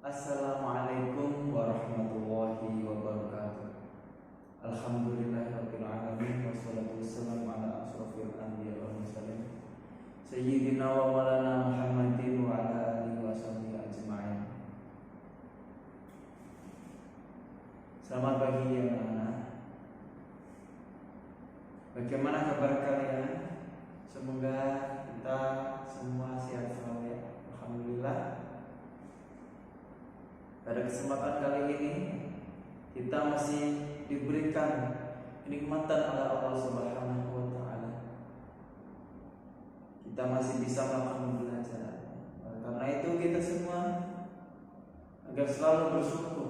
Assalamualaikum warahmatullahi wabarakatuh. Alhamdulillahirabbil alamin wassalatu wassalamu ala asyrofil anbiya'i wal mursalin sayyidina wa maulana Muhammadin wa ala alihi washabihi ajma'in. Selamat pagi ya anak-anak. Bagaimana kabar kalian? Semoga kita semua sehat selalu ya. Alhamdulillah. Pada kesempatan kali ini kita masih diberikan kenikmatan oleh Allah Subhanahu wa taala. Kita masih bisa melakukan pembelajaran. Karena itu kita semua agar selalu bersyukur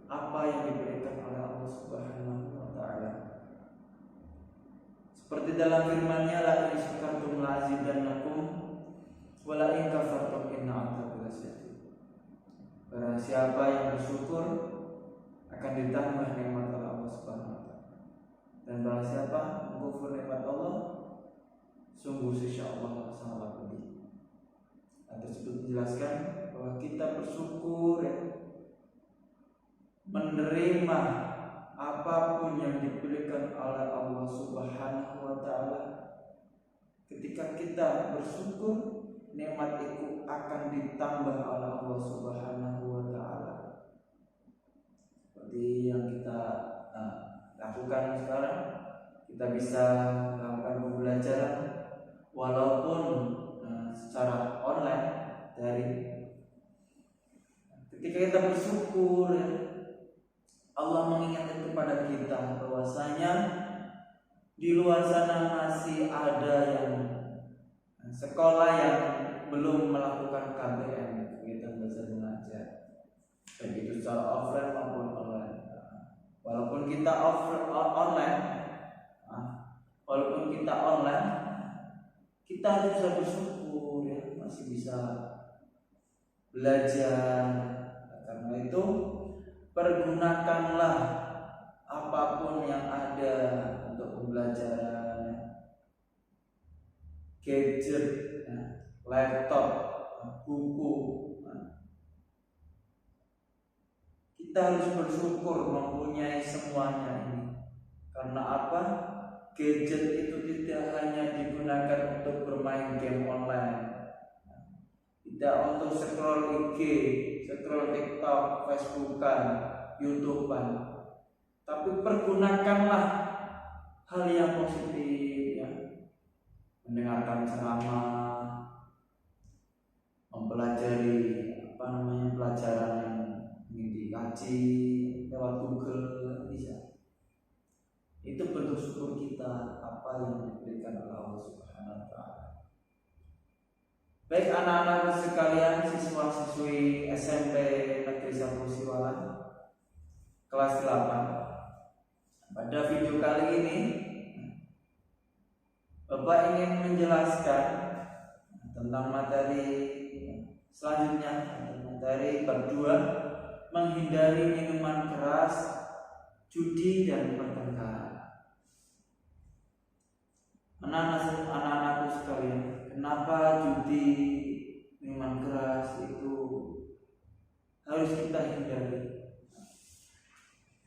apa yang diberikan oleh Allah Subhanahu wa taala. Seperti dalam firman-Nya, la in syakartum la azidannakum wa la in kafartum inna 'adzabi lasyadid. Barang siapa yang bersyukur akan ditambah nikmat Allah Subhanahu wa taala. Dan barang siapa mengkufur nikmat Allah, sungguh sisa Allah sangat pedih. Hal tersebut menjelaskan bahwa kita bersyukur ya, menerima apapun yang diberikan oleh Allah Subhanahu wa taala. Ketika kita bersyukur, nikmat itu akan ditambah oleh Allah Subhanahu wa taala. Seperti yang kita lakukan sekarang, kita bisa melakukan pembelajaran walaupun secara online dari. Ketika kita bersyukur, Allah mengingatkan kepada kita bahwasanya di luar sana masih ada yang sekolah yang belum melakukan KBM, kegiatan belajar mengajar, baik itu secara offline maupun online. Walaupun kita online, kita harus bisa bersyukur ya, masih bisa belajar. Karena itu pergunakanlah apapun yang ada untuk pembelajaran, gadget, laptop, buku. Kita harus bersyukur mempunyai semuanya ini. Karena apa? Gadget itu tidak hanya digunakan untuk bermain game online, tidak untuk scroll IG, scroll TikTok, Facebookan, YouTubean, tapi pergunakanlah hal yang positif ya. Mendengarkan ceramah, mempelajari pelajaran yang ingin dikaji lewat Google, bisa. Itu bentuk syukur kita apa yang diberikan oleh Allah Subhanahu wa taala. Baik anak-anak sekalian, siswa-siswi SMP Negeri 1 Siwalan kelas 8. Pada video kali ini Bapak ingin menjelaskan tentang materi selanjutnya, materi berdua, menghindari minuman keras, judi dan pertengkaran. Anak-anakku sekalian, kenapa judi, minuman keras itu harus kita hindari?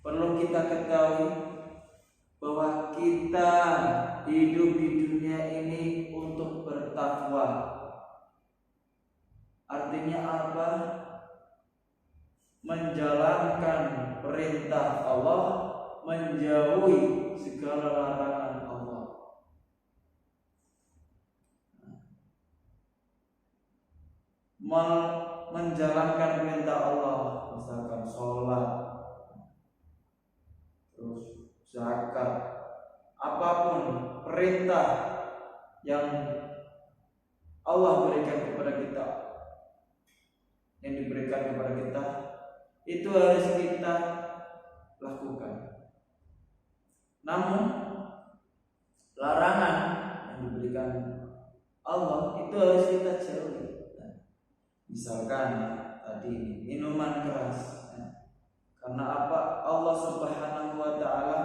Perlu kita ketahui bahwa kita hidup di dunia ini untuk bertakwa. Artinya apa? Menjalankan perintah Allah, menjauhi segala larangan Allah. Menjalankan perintah Allah, misalkan sholat, terus zakat, apapun perintah yang Allah berikan kepada kita, yang diberikan kepada kita, itu harus kita lakukan. Namun larangan yang diberikan Allah itu harus kita jauhi. Misalkan tadi minuman keras. Karena apa? Allah Subhanahu wa taala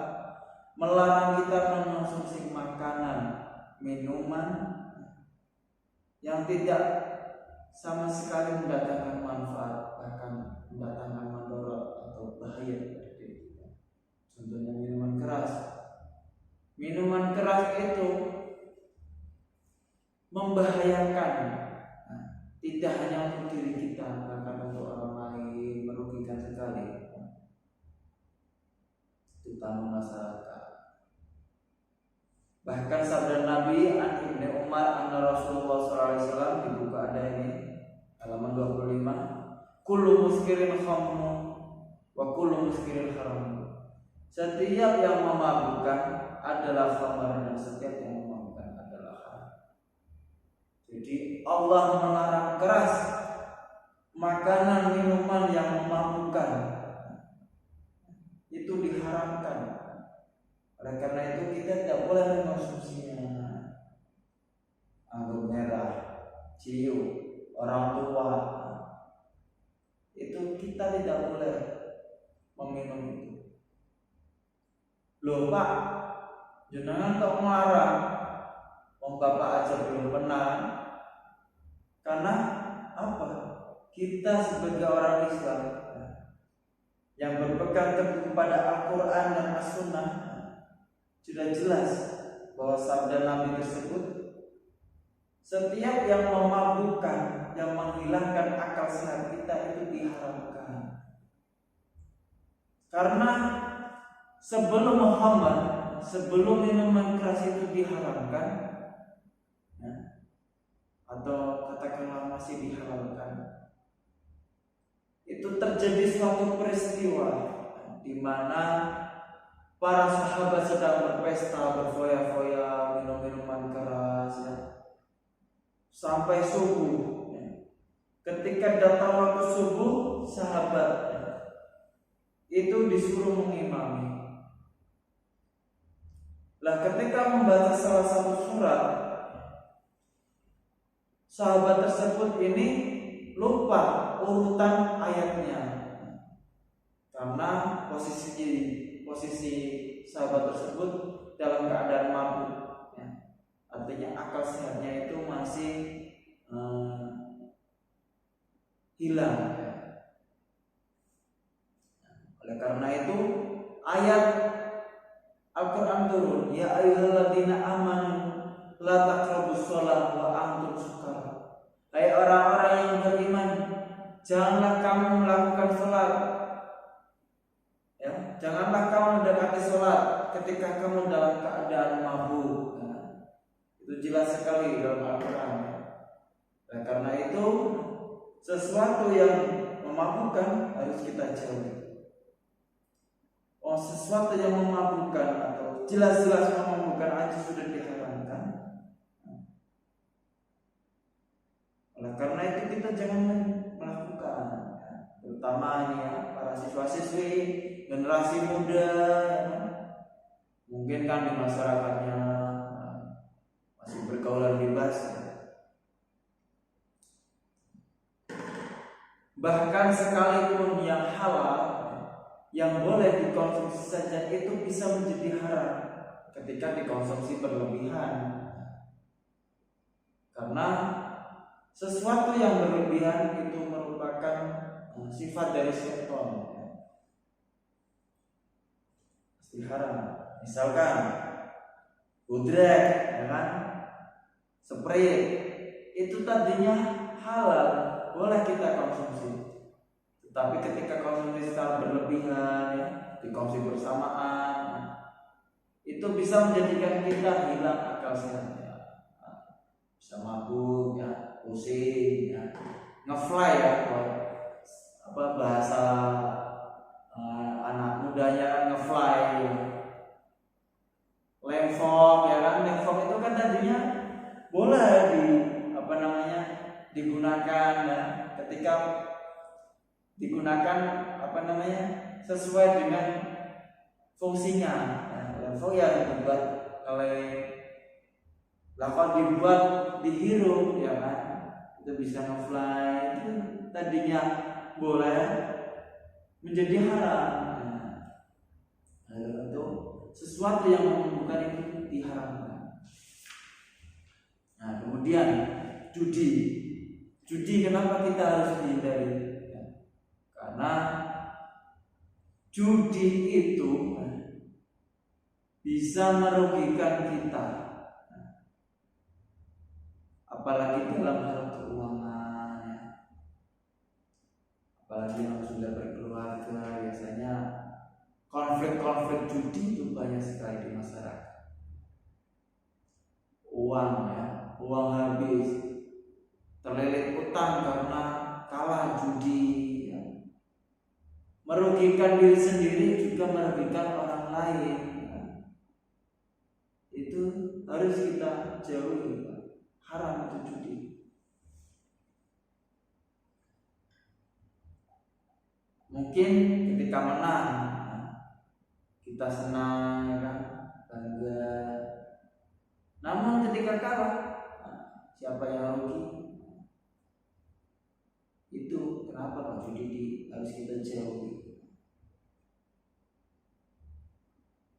melarang kita mengonsumsi makanan, minuman yang tidak sama sekali mendatangkan manfaat, bahkan mendatangkan mandorot atau bahaya pada diri kita. Contohnya minuman keras. Minuman keras itu membahayakan, tidak hanya untuk diri kita, bahkan untuk orang lain, merugikan sekali, terutama masyarakat. Bahkan sabda Nabi an Ibnu Umar anna Rasulullah SAW, dibuka ada ini halaman 25, kullu muskirin khamru wa kullu muskirin haram. Setiap yang memabukkan adalah khamr dan setiap yang memabukkan adalah haram. Jadi Allah melarang keras makanan minuman yang memabukkan, itu diharamkan. Oleh karena itu kita tidak boleh mengkonsumsinya. Anggur merah, ciu, orang tua, itu kita tidak boleh meminum itu. Loh Pak, jenengan kok melarang? Wong bapak aja belum pernah. Karena apa? Kita sebagai orang Islam yang berpegang teguh kepada Al-Quran dan As-Sunnah, sudah jelas bahwa sabda Nabi tersebut, setiap yang memabukkan, yang menghilangkan akal sehat kita itu diharamkan. Karena sebelum Muhammad, sebelum minuman keras itu diharamkan, atau katakanlah masih dihalalkan, itu terjadi suatu peristiwa di mana para sahabat sedang berpesta, berfoya-foya, minum minuman keras, sampai subuh. Ketika datang waktu subuh, sahabat itu disuruh mengimami. Lah ketika membaca salah satu surat, sahabat tersebut ini lupa urutan ayatnya, karena posisi sahabat tersebut dalam keadaan mabuk, artinya akal sehatnya itu masih hilang. Oleh karena itu ayat Al-Quran turun, ya ayyuhalladzina amanu la taqrabus shalah wa antum sukara. Hai orang-orang yang beriman, janganlah kamu melakukan sholat, janganlah kamu mendekati sholat ketika kamu dalam keadaan mabuk. Itu jelas sekali dalam Al-Quran. Nah, karena itu sesuatu yang memabukkan harus kita jauhi. Sesuatu yang memabukkan atau jelas-jelas memabukkan aja sudah diharamkan. Oleh karena itu kita jangan melakukan, terutama ini para siswa-siswi, generasi muda, mungkin kan di masyarakatnya masih bergaulan bebas. Bahkan sekalipun yang halal, yang boleh dikonsumsi saja itu bisa menjadi haram ketika dikonsumsi berlebihan. Karena sesuatu yang berlebihan itu merupakan sifat dari syaitan, pasti haram. Misalkan gudrek, spray, itu tadinya halal, boleh kita konsumsi. Tetapi ketika konsumsi secara berlebihan, dikonsumsi bersamaan, itu bisa menjadikan kita hilang akal sehatnya, bisa mabuk, pusing, ngefly, apa bahasa anak mudanya ngefly, lemfok, lemfok itu kan tadinya boleh digunakan, ketika digunakan sesuai dengan fungsinya. Lemfok yang dibuat oleh lakon, dibuat dihirup, itu bisa ngefly, itu tadinya boleh menjadi haram. Itu sesuatu yang memabukkan itu diharamkan. Nah, kemudian judi kenapa kita harus dihindari? karena judi itu bisa merugikan kita, apalagi dalam hal keuangan ya. Apalagi yang sudah berkeluarga, biasanya konflik-konflik judi itu banyak sekali di masyarakat. Uang habis, terlilit utang karena kalah judi ya. Merugikan diri sendiri juga merugikan orang lain ya. Itu harus kita jauhi, haram itu judi. Mungkin ketika menang kita senang ya kan, bangga. Namun ketika kalah, siapa yang rugi? Itu kenapa Pak judi harus kita jauhi?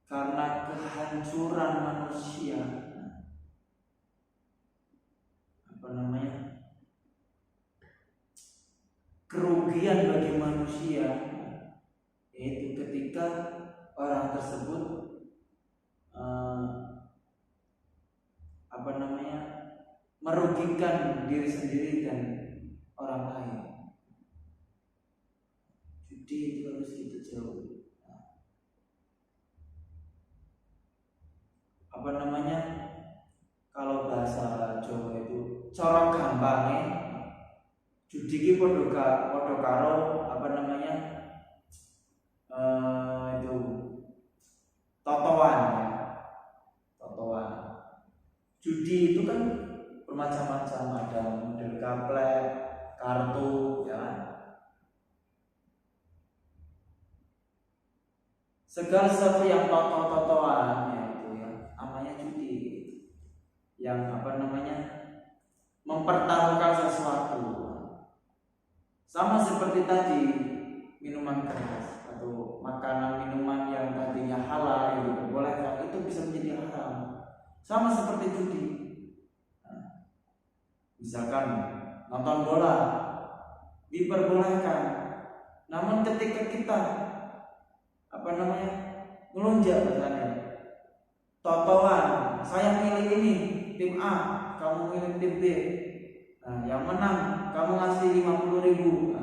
Karena kehancuran manusia, kerugian bagi manusia, yaitu ketika orang tersebut merugikan diri sendiri dan orang lain. Judi itu harus kita jauhi. Kalau bahasa Jawa itu cara gampangnya judi ki podo karo itu totoan ya. Totoan. Judi itu kan bermacam-macam, ada model gaplek, kartu ya. Segala sesuatu yang totoan ya itu ya namanya judi. Yang mempertaruhkan sesuatu. Sama seperti tadi minuman keras atau makanan minuman yang tadinya halal yang diperbolehkan itu bisa menjadi haram. Sama seperti judi. Misalkan nonton bola diperbolehkan, namun ketika kita melunjak misalnya totoan, saya milih ini tim A, kamu milih tim B. Yang menang kamu ngasih 50.000.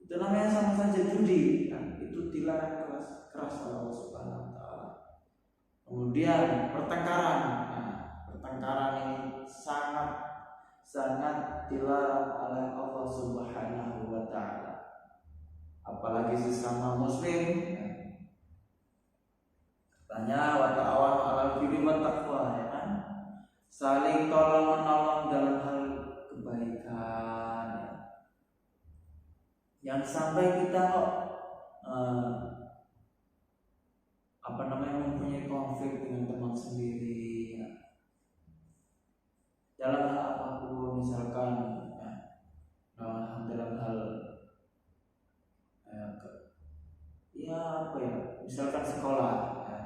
Itu namanya sama saja judi. Itu dilarang keras oleh Allah Subhanahu wa taala. Kemudian pertengkaran. Pertengkaran ini sangat dilarang oleh Allah Subhanahu wa taala. Apalagi sesama muslim. Katanya wa ta'awanu 'alal birri wat taqwa ya kan? Saling tolong menolong dalam hal kebaikan ya. Yang sampai kita mempunyai konflik dengan teman sendiri ya. Dalam hal apapun, misalkan dalam hal misalkan sekolah ya.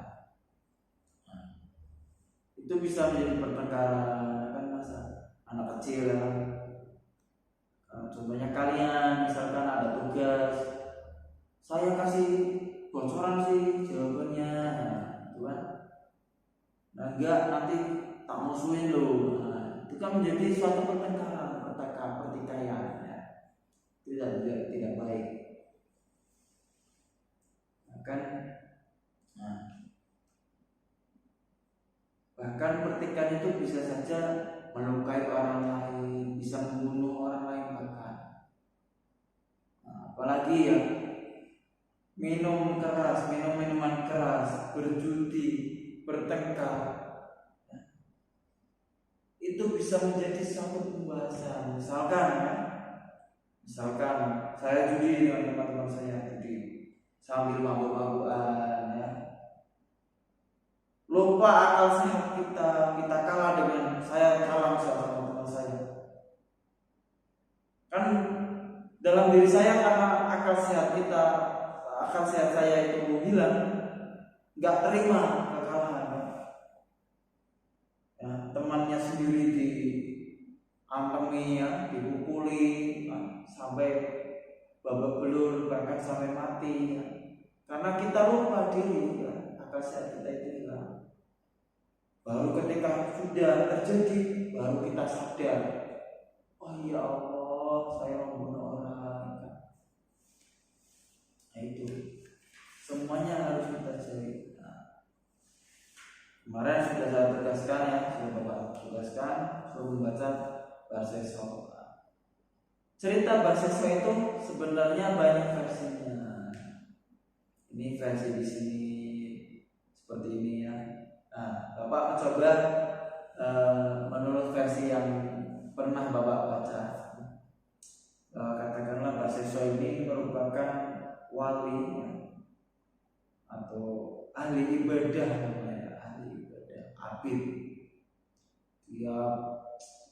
Itu bisa menjadi pertengkaran kan, masa anak kecil ya. Contohnya kalian misalkan ada tugas, saya kasih bocoran sih jawabannya gitu kan. Enggak, nanti tak musuhin lo. Itu kan menjadi suatu pertengkaran, pertikaian ya. Tidak baik. Bahkan pertikaian itu bisa saja melukai orang lain, bisa membunuh orang lain bahkan. Apalagi ya minuman keras, berjudi, bertengkar, itu bisa menjadi suatu pembahasan. Misalkan saya judi dengan teman-teman saya judi sambil mabuk-mabukan ya. Lupa akal sehat kita kalah dengan saya kalah sama teman saya. Kan dalam diri saya karena akal sehat saya itu hilang, nggak terima kekalahan. Ya, temannya sendiri diantemi ya, dipukuli sampai babak belur bahkan sampai mati ya. Karena kita lupa diri ya, akal sehat kita itu hilang. Baru ketika sudah terjadi baru kita sadar, oh ya Allah, saya membunuh orang. Nah itu semuanya harus kita cari. Kemarin sudah saya tegaskan ya, sudah Bapak tegaskan, suruh membaca Barseso. Cerita Barseso itu sebenarnya banyak versinya. Ini versi di sini seperti ini ya. Nah, Bapak coba menurut versi yang pernah Bapak baca. Katakanlah Barseso ini merupakan wali ya, atau ahli ibadah namanya, ahli ibadah, abid. Dia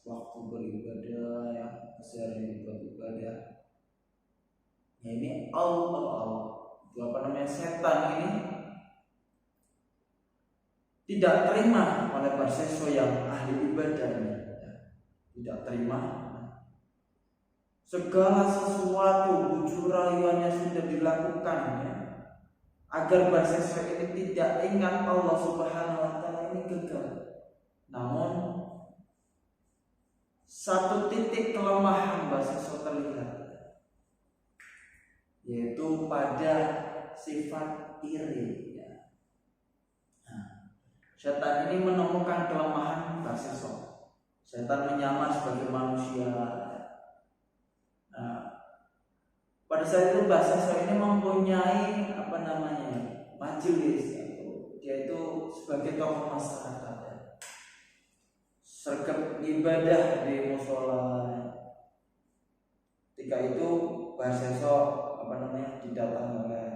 waktu beribadah ya, sehari beribadah. Ya ini Allah, apa namanya, setan ini tidak terima oleh Barseso yang ahli ibadah ini ya. Tidak terima segala sesuatu bujur rayuannya sudah dilakukan ya, agar Barseso ini tidak ingat Allah Subhanahu wa taala ini gagal. Namun satu titik kelemahan Barseso terlihat, yaitu pada sifat iri ya. Nah, setan ini menemukan kelemahan Barseso. Setan menyamar sebagai manusia. Nah, pada saat itu Barseso ini mempunyai apa namanya, majelis ya. Dia itu sebagai tokoh masyarakat ya, sergap ibadah di musola. Ketika itu Barseso apa namanya didatangi oleh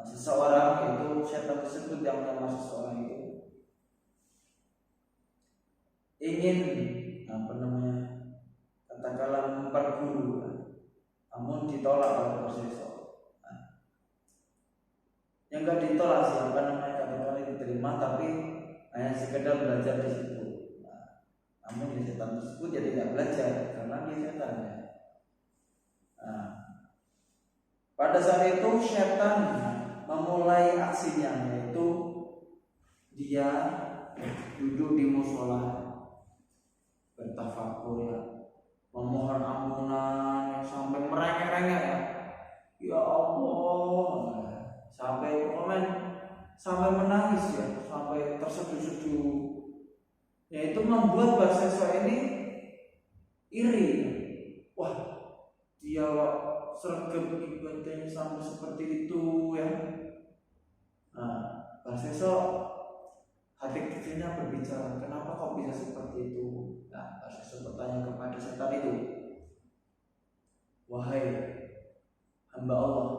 seseorang, yaitu setan tersebut yang menyamar seseorang itu ingin apa namanya, katakanlah memperguru, namun ditolak oleh Barseso. Yang enggak ditolak sih, apa namanya, katakanlah diterima, tapi hanya sekedar belajar di situ. Namun ya setan tersebut ya tidak belajar karena dia setan ya. Pada saat itu setan memulai aksinya, yaitu dia duduk di musola bertafakur ya, memohon ampunan yang sampai merengek-rengek ya. Ya Allah, sampai komen, sampai menangis ya, sampai terseduh-seduh. Ya itu membuat Barseso ini iri. Wah, dia sergap ibadahnya sampai seperti itu ya. Nah, Barseso hati kecilnya berbicara, kenapa kok bisa seperti itu? Nah, Barseso bertanya kepada setan itu, wahai hamba Allah,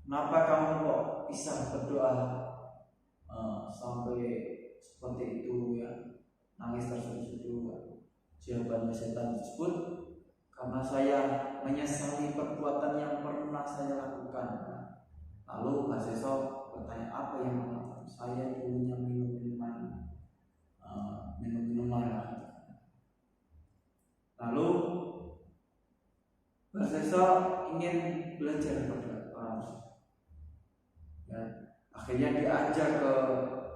kenapa kamu kok bisa berdoa sampai seperti itu ya, nangis terseduh-seduh? Jawabannya setan tersebut, karena saya menyesali perbuatan yang pernah saya lakukan. Lalu Barseso bertanya, apa yang melakukan? Saya dulunya minum minuman. Lalu Barseso ingin belajar pada orang ya, akhirnya diajak ke,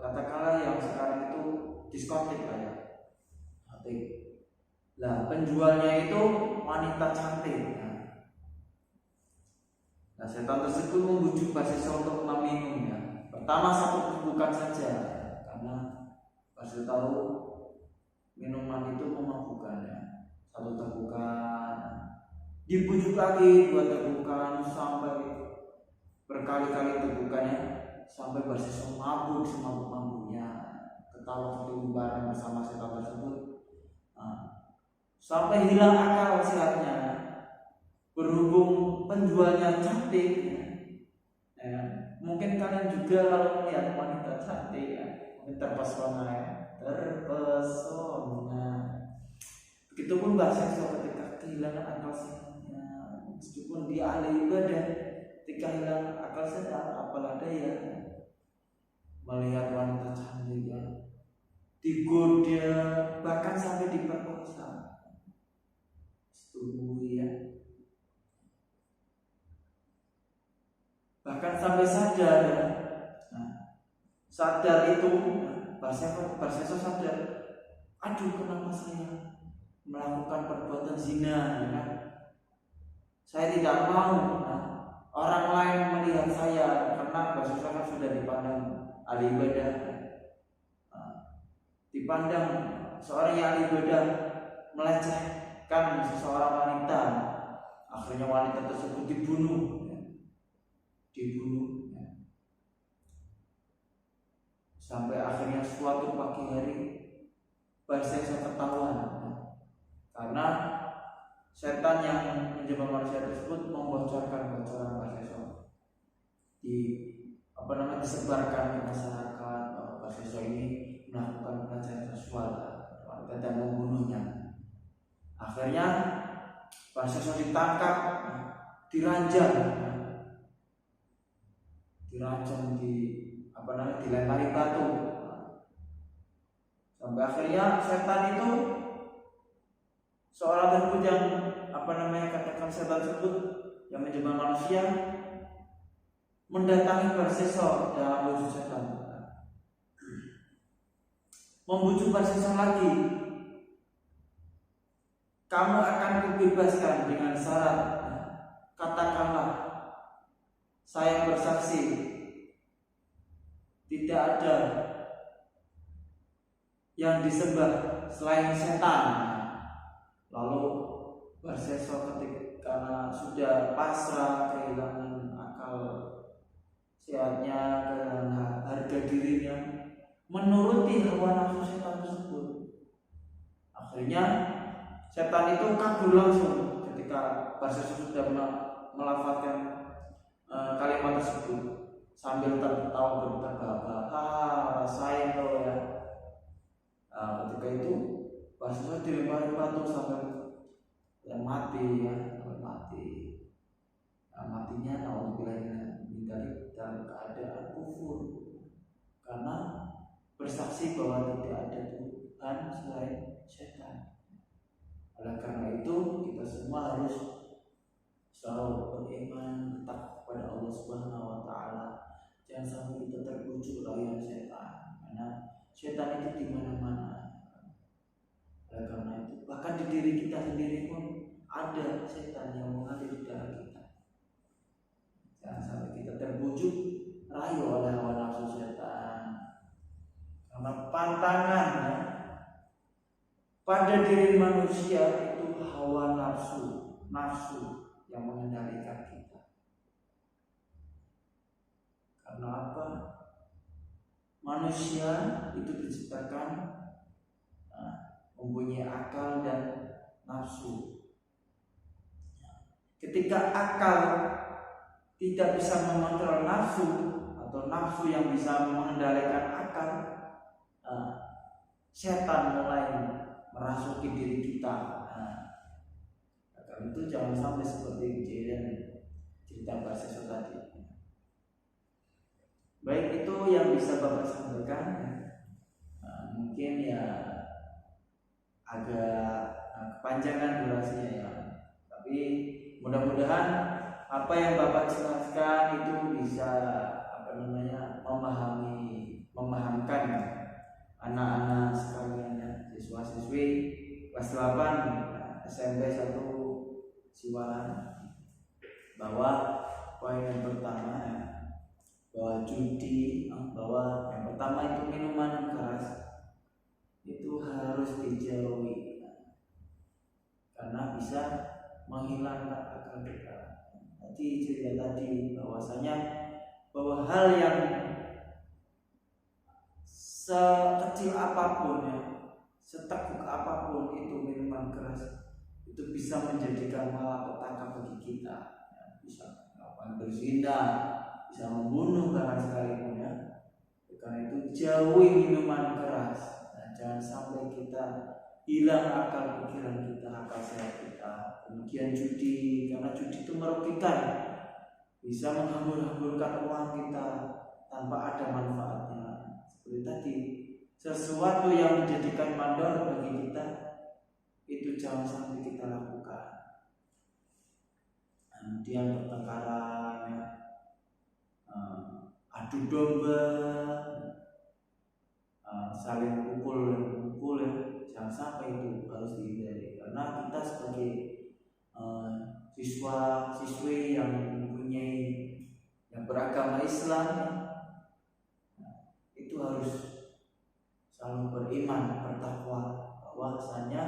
katakanlah yang sekarang itu diskotik lah ya. Nah, penjualnya itu wanita cantik. Nah, setan tersebut membujuk Barseso untuk meminumnya. Pertama satu tegukan saja, karena Barseso tahu minuman itu memabukkan ya. Satu tegukan, dibujuk lagi, dua tegukan, sampai berkali-kali tegukannya, sampai Barseso mabuk semabuk-mabuknya, ketawa ketemu bareng bersama setan tersebut. Sampai hilang akal sehatnya. Berhubung penjualnya cantik ya, mungkin kalian juga kalau melihat wanita cantik ya, mungkin terpesona ya, terpesona. Begitupun Barseso ketika kehilangan akal sehatnya, meskipun dia ahli ibadah, ketika hilang akal sehat, apalah daya melihat wanita cantik ya, digoda, bahkan sampai diperkosa. Setuju ya. bahkan sampai sadar. Nah, sadar itu Barseso sadar, aduh kenapa saya melakukan perbuatan zina, ya kan? Saya tidak mau orang lain melihat saya, karena Barseso kan sudah dipandang ahli ibadah, dipandang seorang yang ahli ibadah melecehkan seseorang wanita. Akhirnya wanita tersebut dibunuh. Sampai akhirnya suatu pagi hari Barseso ketahuan, karena setan yang menjebak manusia tersebut membocorkan bocoran Barseso, disebarkan ke masyarakat bahwa Barseso ini melakukan pelecehan seksual dan membunuhnya. Akhirnya Barseso ditangkap, diranjang, dilempari batu, sampai akhirnya setan itu, seorang tersebut yang katakan setan tersebut yang menjebak manusia, mendatangi Barseso dalam wujud setan, membujuk Barseso lagi, kamu akan kubebaskan dengan syarat, katakanlah saya bersaksi tidak ada yang disembah selain setan. Lalu Barseso karena sudah pasrah, kehilangan akal sehatnya, kehilangan harga dirinya, menuruti hawa nafsu setan tersebut. Akhirnya setan itu kabur langsung ketika Barseso sudah melafazkan kalimat tersebut sambil tertawa berbahak-bahak, rasain lo ya. Ketika itu Barseso dilempari batu sampai mati. Matinya naudzubillah dari dalam keadaan kufur, karena bersaksi bahwa tidak ada Tuhan selain setan. Oleh karena itu kita semua harus selalu beriman tetap kepada Allah Subhanahu wa taala. Jangan sampai kita terbujuk rayuan setan, karena setan itu di mana-mana. Oleh karena itu, bahkan di diri kita sendiri pun ada setan yang mengalir di dalam kita. Jangan sampai kita terbujuk rayu oleh hawa nafsu setan, karena pantangan pada diri manusia itu hawa nafsu yang mengendalikan kita. Karena apa? Manusia itu diciptakan mempunyai akal dan nafsu. Ketika akal tidak bisa mengontrol nafsu, atau nafsu yang bisa mengendalikan akal, setan mulai merasuki diri kita. Karena itu jangan sampai seperti kejadian cerita Barseso tadi. Baik, itu yang bisa Bapak sampaikan. Mungkin ya agak kepanjangan durasinya ya, tapi mudah-mudahan apa yang Bapak jelaskan itu bisa memahamkan anak-anak sekalian ya, siswa-siswi kelas 8 SMP 1 Siwalan, bahwa poin yang pertama bahwa judi, bahwa yang pertama itu minuman keras itu harus dijauhi, karena bisa menghilangkan akal kita. Tadi cerita tadi bahwasanya bahwa hal yang sekecil apapun ya, seteguk apapun itu minuman keras itu bisa menjadikan malapetaka bagi kita, bisa melakukan berzina, bisa membunuh bahkan sekalipun ya. Karena itu jauhi minuman keras. Jangan sampai kita hilang akal pikiran kita, akal sehat kita. Kemudian judi, karena judi itu merugikan, bisa menghambur-hamburkan uang kita tanpa ada manfaatnya. Seperti tadi, sesuatu yang menjadikan mandor bagi kita itu jangan sampai kita lakukan. Kemudian pertengkaran, adu domba, saling pukul ya, jangan sampai itu, harus dihindari karena kita sebagai siswa-siswi yang mempunyai yang beragama Islam itu harus selalu beriman, bertakwa bahwasanya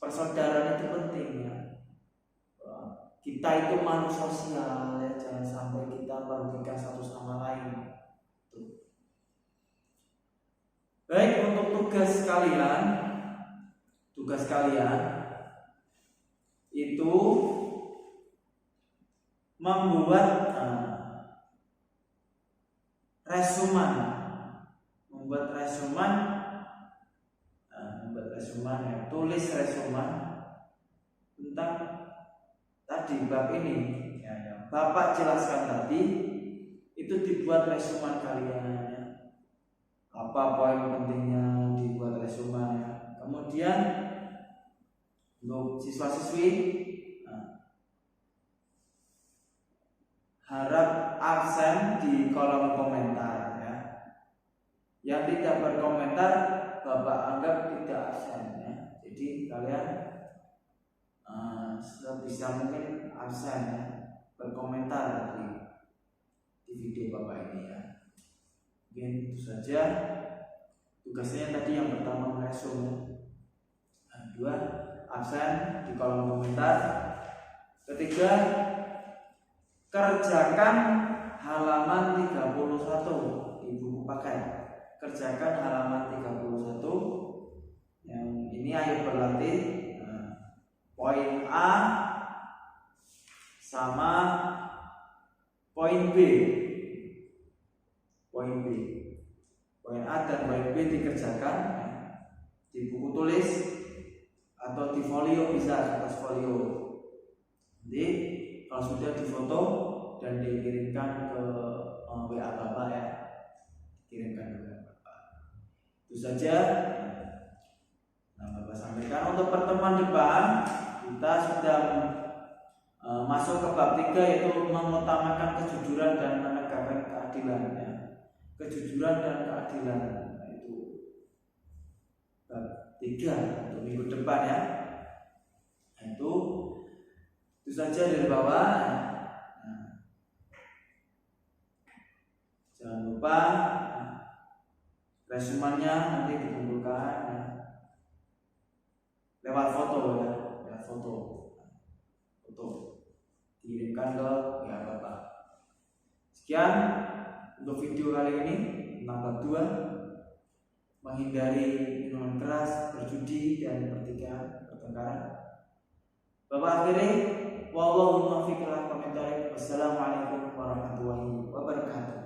persaudaraan itu penting ya. Kita itu makhluk sosial ya, jangan sampai kita merugikan satu sama lain. Baik, untuk tugas kalian itu membuat resumen ya, tulis resumen tentang tadi bab ini ya, yang Bapak jelaskan tadi, itu dibuat resumen kalian ya. Apa poin pentingnya dibuat resumen ya. Kemudian untuk siswa-siswi harap absen di kolom komentar ya. Yang tidak berkomentar Bapak anggap tidak absen ya. Jadi kalian sebisa mungkin absen ya, berkomentar di video Bapak ini ya. Mungkin itu saja tugasnya tadi. Yang pertama meresum, kedua absen di kolom komentar, ketiga kerjakan halaman 31 di buku pakai. Kerjakan halaman 31 yang ini, ayo berlatih. Poin A sama poin B. Poin A dan poin B dikerjakan di buku tulis atau di folio, bisa atas folio. Nanti kalau sudah difoto dan dikirimkan ke WA Bapak ya, kirimkan ke WA Bapak. Itu saja Bapak sampaikan. Untuk pertemuan depan kita sudah masuk ke bab 3, yaitu mengutamakan kejujuran dan menegakkan keadilan ya. Kejujuran dan keadilan, itu bab 3 untuk minggu depan ya. Itu saja dari bawah. Jangan lupa resumennya nanti dikumpulkan ya, lewat foto ya, foto dikirimkan ke ya Bapak. Sekian untuk video kali ini tentang bab 2, menghindari minuman keras, berjudi dan pertengkaran. Bapak akhiri, wallahu muwaffiq ila aqwamit thoriq. Wassalamualaikum warahmatullahi wabarakatuh.